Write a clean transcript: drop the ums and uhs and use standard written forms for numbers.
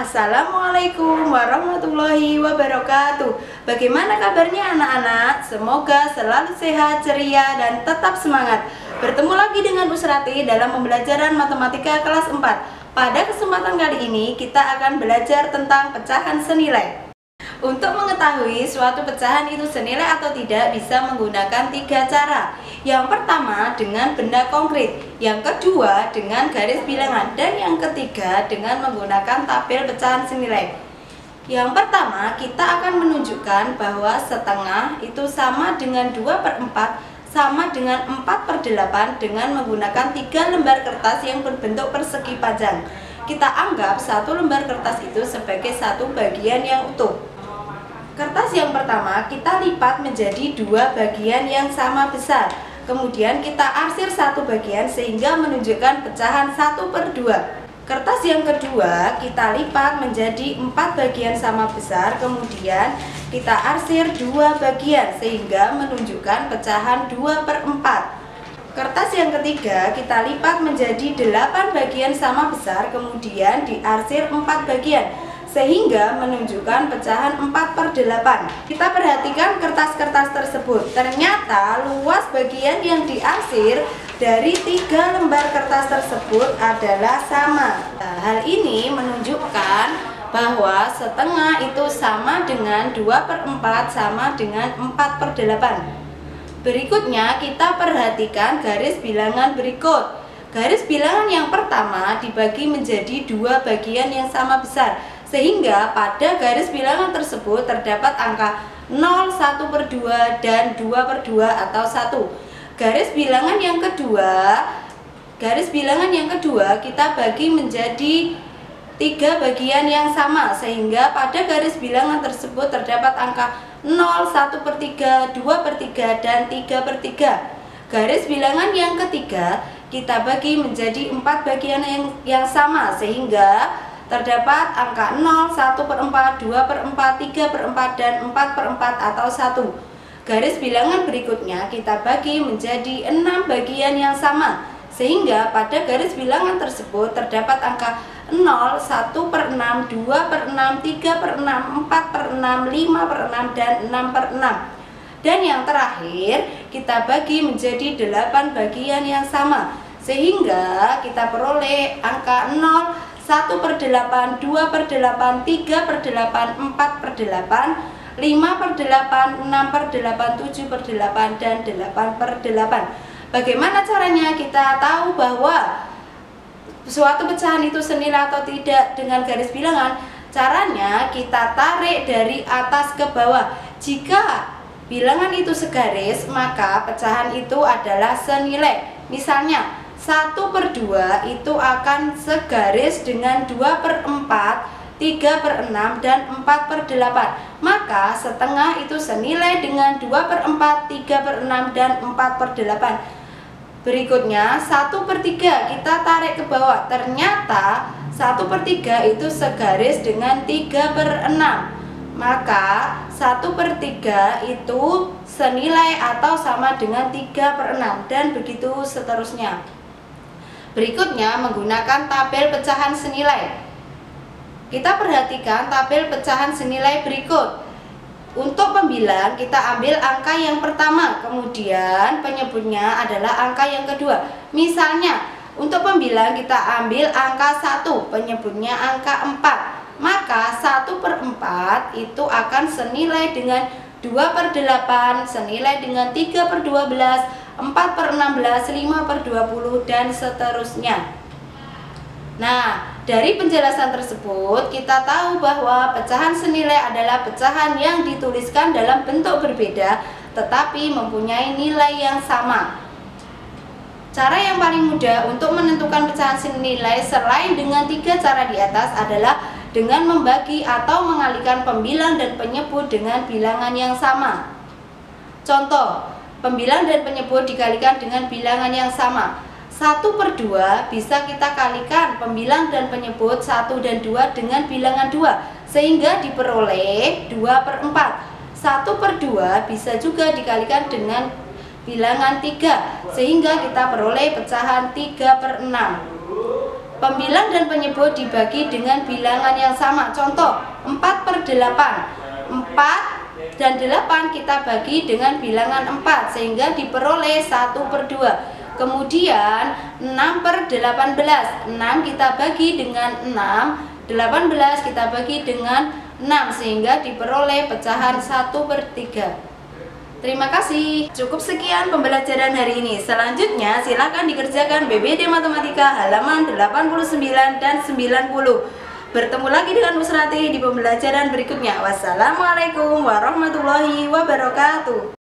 Assalamualaikum warahmatullahi wabarakatuh. Bagaimana kabarnya anak-anak? Semoga selalu sehat, ceria, dan tetap semangat. Bertemu lagi dengan Usrati dalam pembelajaran matematika kelas 4. Pada kesempatan kali ini kita akan belajar tentang pecahan senilai. Untuk mengetahui suatu pecahan itu senilai atau tidak bisa menggunakan 3 cara. Yang pertama dengan benda konkret, yang kedua dengan garis bilangan, dan yang ketiga dengan menggunakan tabel pecahan senilai. Yang pertama kita akan menunjukkan bahwa setengah itu sama dengan 2/4 sama dengan 4/8 dengan menggunakan 3 lembar kertas yang berbentuk persegi panjang. Kita anggap satu lembar kertas itu sebagai satu bagian yang utuh. Kertas yang pertama kita lipat menjadi 2 bagian yang sama besar. Kemudian kita arsir satu bagian sehingga menunjukkan pecahan 1/2. Kertas yang kedua kita lipat menjadi 4 bagian sama besar. Kemudian kita arsir 2 bagian sehingga menunjukkan pecahan 2/4. Kertas yang ketiga kita lipat menjadi 8 bagian sama besar. Kemudian diarsir 4 bagian sehingga menunjukkan pecahan 4/8. Kita perhatikan kertas-kertas tersebut. Ternyata luas bagian yang diarsir dari 3 lembar kertas tersebut adalah sama. Hal ini menunjukkan bahwa setengah itu sama dengan 2/4 sama dengan 4/8. Berikutnya kita perhatikan garis bilangan berikut. Garis bilangan yang pertama dibagi menjadi 2 bagian yang sama besar, sehingga pada garis bilangan tersebut terdapat angka 0, 1/2, dan 2/2 atau 1. Garis bilangan yang kedua kita bagi menjadi 3 bagian yang sama, sehingga pada garis bilangan tersebut terdapat angka 0, 1/3, 2/3, dan 3/3. Garis bilangan yang ketiga kita bagi menjadi 4 bagian yang sama, sehingga terdapat angka 0, 1/4, 2/4, 3/4, dan 4/4 atau 1. Garis bilangan berikutnya kita bagi menjadi 6 bagian yang sama, sehingga pada garis bilangan tersebut terdapat angka 0, 1/6, 2/6, 3/6, 4/6, 5/6, dan 6/6. Dan yang terakhir kita bagi menjadi 8 bagian yang sama, sehingga kita peroleh angka 0, 1/8, 2/8, 3/8, 4/8, 5/8, 6/8, 7/8, dan 8/8. Bagaimana caranya kita tahu bahwa suatu pecahan itu senilai atau tidak dengan garis bilangan? Caranya kita tarik dari atas ke bawah. Jika bilangan itu segaris, maka pecahan itu adalah senilai. Misalnya 1/2 itu akan segaris dengan 2/4, 3/6, dan 4/8. Maka setengah itu senilai dengan 2/4, 3/6, dan 4/8. Berikutnya 1/3 kita tarik ke bawah. Ternyata 1/3 itu segaris dengan 3/6. Maka 1/3 itu senilai atau sama dengan 3/6, dan begitu seterusnya. Berikutnya menggunakan tabel pecahan senilai. Kita perhatikan tabel pecahan senilai berikut. Untuk pembilang kita ambil angka yang pertama, kemudian penyebutnya adalah angka yang kedua. Misalnya untuk pembilang kita ambil angka 1, penyebutnya angka 4. Maka 1/4 itu akan senilai dengan 2/8, senilai dengan 3/12, 4/16, 5/20, dan seterusnya. Nah, dari penjelasan tersebut kita tahu bahwa pecahan senilai adalah pecahan yang dituliskan dalam bentuk berbeda tetapi mempunyai nilai yang sama. Cara yang paling mudah untuk menentukan pecahan senilai selain dengan 3 cara di atas adalah dengan membagi atau mengalihkan pembilang dan penyebut dengan bilangan yang sama. Contoh, pembilang dan penyebut dikalikan dengan bilangan yang sama. 1/2 bisa kita kalikan pembilang dan penyebut 1 dan 2 dengan bilangan 2, sehingga diperoleh 2/4. 1/2 bisa juga dikalikan dengan bilangan 3, sehingga kita peroleh pecahan 3/6. Pembilang dan penyebut dibagi dengan bilangan yang sama. Contoh 4/8. 4 dan 8 kita bagi dengan bilangan 4 sehingga diperoleh 1/2. Kemudian 6/18. 6 kita bagi dengan 6, 18 kita bagi dengan 6 sehingga diperoleh pecahan 1/3. Terima kasih. Cukup sekian pembelajaran hari ini. Selanjutnya silakan dikerjakan BBD Matematika halaman 89 dan 90. Bertemu lagi dengan Nusrati di pembelajaran berikutnya. Wassalamualaikum warahmatullahi wabarakatuh.